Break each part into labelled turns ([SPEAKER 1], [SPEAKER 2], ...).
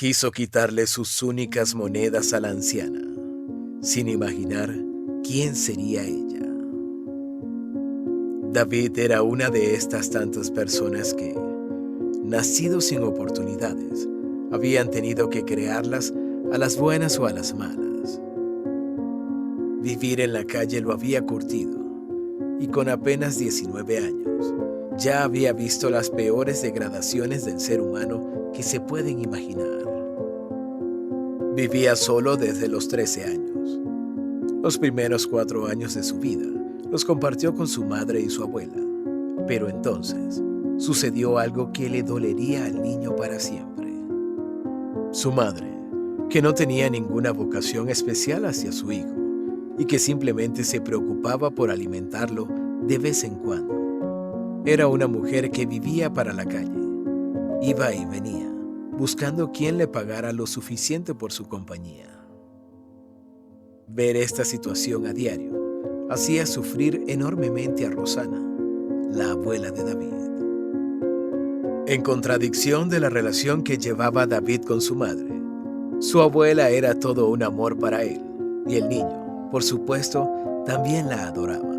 [SPEAKER 1] Quiso quitarle sus únicas monedas a la anciana, sin imaginar quién sería ella. David era una de estas tantas personas que, nacidos sin oportunidades, habían tenido que crearlas a las buenas o a las malas. Vivir en la calle lo había curtido, y con apenas 19 años, ya había visto las peores degradaciones del ser humano que se pueden imaginar. Vivía solo desde los 13 años. Los primeros 4 años de su vida los compartió con su madre y su abuela, pero entonces sucedió algo que le dolería al niño para siempre. Su madre, que no tenía ninguna vocación especial hacia su hijo y que simplemente se preocupaba por alimentarlo de vez en cuando, era una mujer que vivía para la calle. Iba y venía, buscando quien le pagara lo suficiente por su compañía. Ver esta situación a diario hacía sufrir enormemente a Rosana, la abuela de David. En contradicción de la relación que llevaba David con su madre, su abuela era todo un amor para él, y el niño, por supuesto, también la adoraba.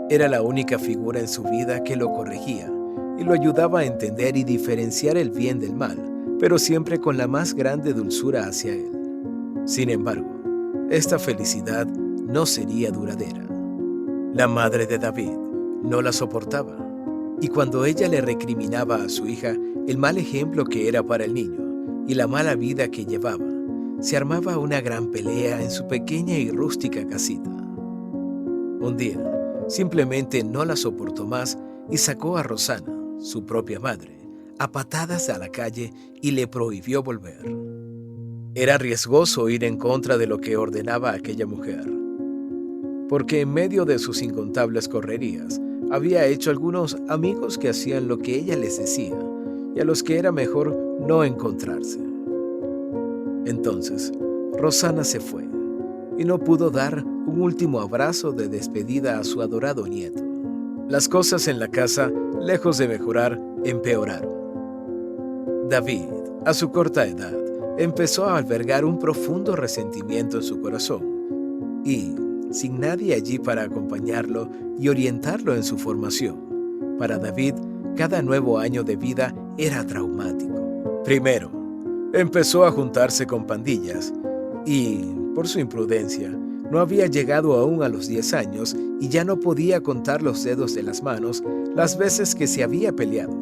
[SPEAKER 1] Era la única figura en su vida que lo corregía y lo ayudaba a entender y diferenciar el bien del mal, pero siempre con la más grande dulzura hacia él. Sin embargo, esta felicidad no sería duradera. La madre de David no la soportaba, y cuando ella le recriminaba a su hija el mal ejemplo que era para el niño y la mala vida que llevaba, se armaba una gran pelea en su pequeña y rústica casita. Un día, simplemente no la soportó más y sacó a Rosana, su propia madre, a patadas a la calle y le prohibió volver. Era riesgoso ir en contra de lo que ordenaba aquella mujer, porque en medio de sus incontables correrías había hecho algunos amigos que hacían lo que ella les decía y a los que era mejor no encontrarse. Entonces, Rosana se fue y no pudo dar un último abrazo de despedida a su adorado nieto. Las cosas en la casa, lejos de mejorar, empeoraron. David, a su corta edad, empezó a albergar un profundo resentimiento en su corazón y, sin nadie allí para acompañarlo y orientarlo en su formación, para David, cada nuevo año de vida era traumático. Primero, empezó a juntarse con pandillas y, por su imprudencia, no había llegado aún a los 10 años y ya no podía contar los dedos de las manos las veces que se había peleado.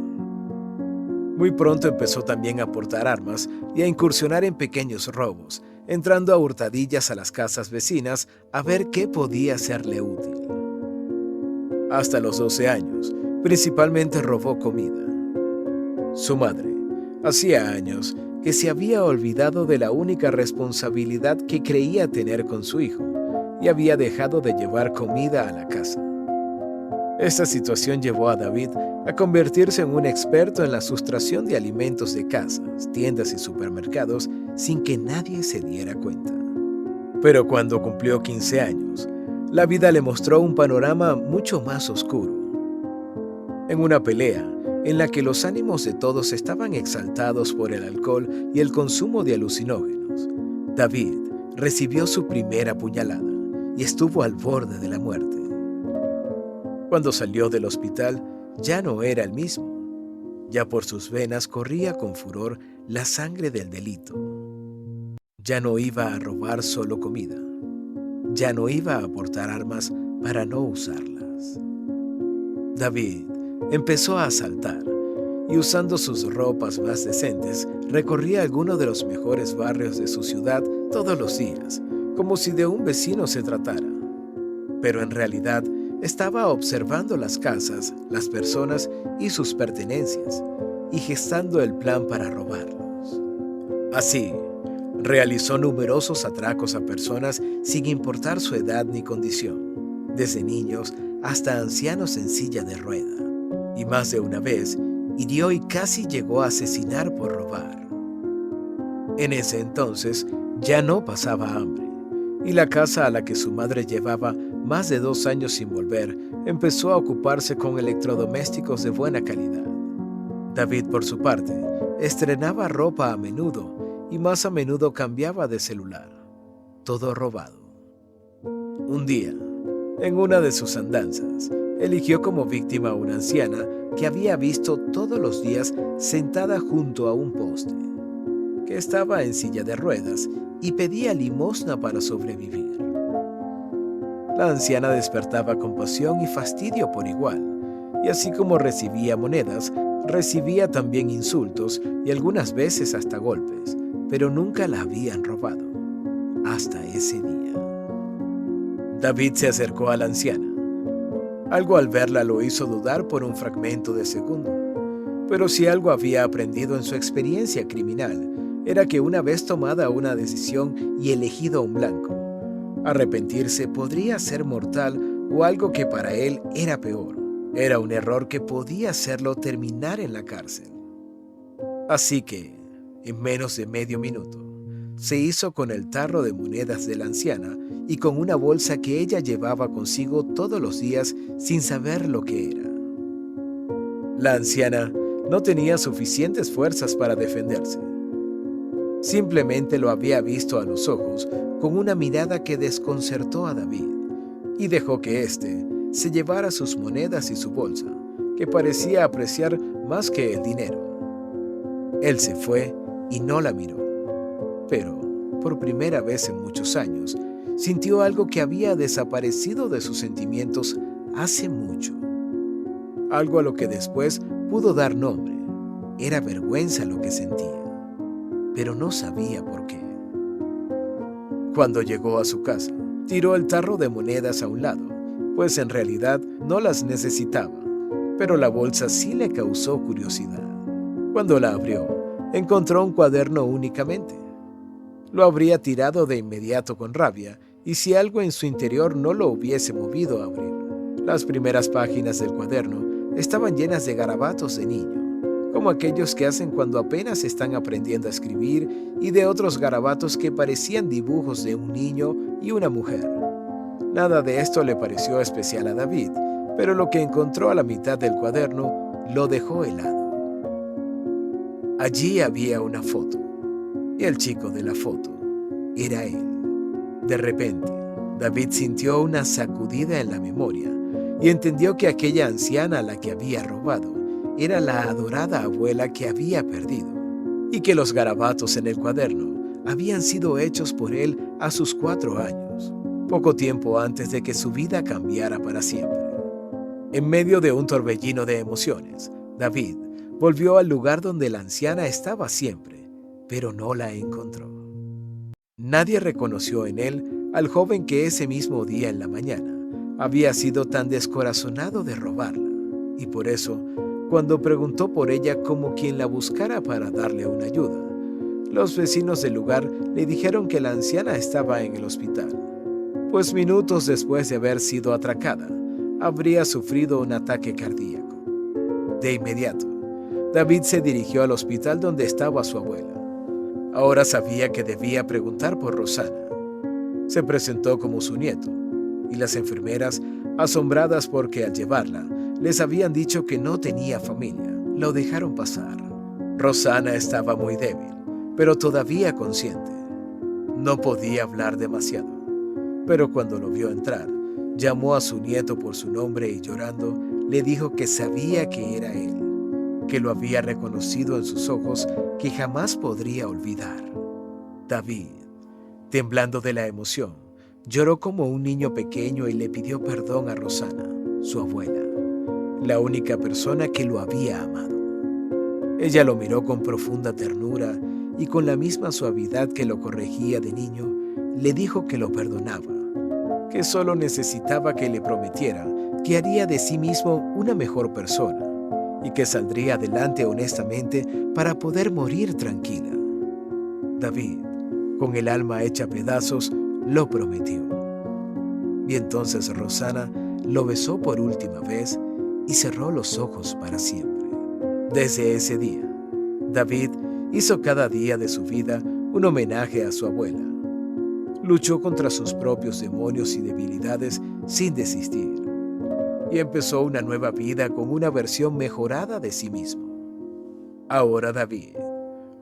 [SPEAKER 1] Muy pronto empezó también a portar armas y a incursionar en pequeños robos, entrando a hurtadillas a las casas vecinas a ver qué podía serle útil. Hasta los 12 años, principalmente robó comida. Su madre, hacía años que se había olvidado de la única responsabilidad que creía tener con su hijo y había dejado de llevar comida a la casa. Esta situación llevó a David a convertirse en un experto en la sustracción de alimentos de casas, tiendas y supermercados sin que nadie se diera cuenta. Pero cuando cumplió 15 años, la vida le mostró un panorama mucho más oscuro. En una pelea en la que los ánimos de todos estaban exaltados por el alcohol y el consumo de alucinógenos, David recibió su primera puñalada y estuvo al borde de la muerte. Cuando salió del hospital, ya no era el mismo. Ya por sus venas corría con furor la sangre del delito. Ya no iba a robar solo comida. Ya no iba a portar armas para no usarlas. David empezó a asaltar y, usando sus ropas más decentes, recorría algunos de los mejores barrios de su ciudad todos los días, como si de un vecino se tratara. Pero en realidad estaba observando las casas, las personas y sus pertenencias, y gestando el plan para robarlos. Así, realizó numerosos atracos a personas sin importar su edad ni condición, desde niños hasta ancianos en silla de rueda, y más de una vez hirió y casi llegó a asesinar por robar. En ese entonces ya no pasaba hambre, y la casa a la que su madre llevaba más de 2 años sin volver empezó a ocuparse con electrodomésticos de buena calidad. David, por su parte, estrenaba ropa a menudo y más a menudo cambiaba de celular, todo robado. Un día, en una de sus andanzas, eligió como víctima a una anciana que había visto todos los días sentada junto a un poste, que estaba en silla de ruedas y pedía limosna para sobrevivir. La anciana despertaba compasión y fastidio por igual, y así como recibía monedas, recibía también insultos y algunas veces hasta golpes, pero nunca la habían robado, hasta ese día. David se acercó a la anciana. Algo al verla lo hizo dudar por un fragmento de segundo, pero si algo había aprendido en su experiencia criminal, era que una vez tomada una decisión y elegido un blanco, arrepentirse podría ser mortal o algo que para él era peor. Era un error que podía hacerlo terminar en la cárcel. Así que, en menos de medio minuto, se hizo con el tarro de monedas de la anciana y con una bolsa que ella llevaba consigo todos los días sin saber lo que era. La anciana no tenía suficientes fuerzas para defenderse. Simplemente lo había visto a los ojos con una mirada que desconcertó a David y dejó que éste se llevara sus monedas y su bolsa, que parecía apreciar más que el dinero. Él se fue y no la miró, pero por primera vez en muchos años sintió algo que había desaparecido de sus sentimientos hace mucho. Algo a lo que después pudo dar nombre. Era vergüenza lo que sentía, pero no sabía por qué. Cuando llegó a su casa, tiró el tarro de monedas a un lado, pues en realidad no las necesitaba, pero la bolsa sí le causó curiosidad. Cuando la abrió, encontró un cuaderno únicamente. Lo habría tirado de inmediato con rabia, y si algo en su interior no lo hubiese movido a abrir. Las primeras páginas del cuaderno estaban llenas de garabatos de niño, como aquellos que hacen cuando apenas están aprendiendo a escribir, y de otros garabatos que parecían dibujos de un niño y una mujer. Nada de esto le pareció especial a David, pero lo que encontró a la mitad del cuaderno lo dejó helado. Allí había una foto, y el chico de la foto era él. De repente, David sintió una sacudida en la memoria y entendió que aquella anciana a la que había robado era la adorada abuela que había perdido, y que los garabatos en el cuaderno habían sido hechos por él a sus 4 años, poco tiempo antes de que su vida cambiara para siempre. En medio de un torbellino de emociones, David volvió al lugar donde la anciana estaba siempre, pero no la encontró. Nadie reconoció en él al joven que ese mismo día en la mañana había sido tan descorazonado de robarla, y por eso, cuando preguntó por ella como quien la buscara para darle una ayuda, los vecinos del lugar le dijeron que la anciana estaba en el hospital, pues minutos después de haber sido atracada, habría sufrido un ataque cardíaco. De inmediato, David se dirigió al hospital donde estaba su abuela. Ahora sabía que debía preguntar por Rosana. Se presentó como su nieto, y las enfermeras, asombradas porque al llevarla, les habían dicho que no tenía familia, lo dejaron pasar. Rosana estaba muy débil, pero todavía consciente. No podía hablar demasiado, pero cuando lo vio entrar, llamó a su nieto por su nombre y llorando, le dijo que sabía que era él, que lo había reconocido en sus ojos que jamás podría olvidar. David, temblando de la emoción, lloró como un niño pequeño y le pidió perdón a Rosana, su abuela, la única persona que lo había amado. Ella lo miró con profunda ternura y con la misma suavidad que lo corregía de niño, le dijo que lo perdonaba, que solo necesitaba que le prometiera que haría de sí mismo una mejor persona y que saldría adelante honestamente para poder morir tranquila. David, con el alma hecha pedazos, lo prometió. Y entonces Rosana lo besó por última vez y cerró los ojos para siempre. Desde ese día, David hizo cada día de su vida un homenaje a su abuela. Luchó contra sus propios demonios y debilidades sin desistir, y empezó una nueva vida con una versión mejorada de sí mismo. Ahora David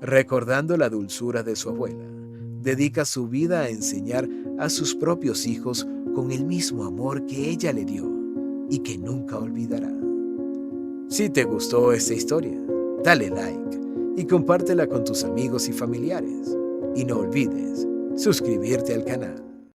[SPEAKER 1] Recordando la dulzura de su abuela, dedica su vida a enseñar a sus propios hijos con el mismo amor que ella le dio y que nunca olvidará. Si te gustó esta historia, dale like y compártela con tus amigos y familiares. Y no olvides suscribirte al canal.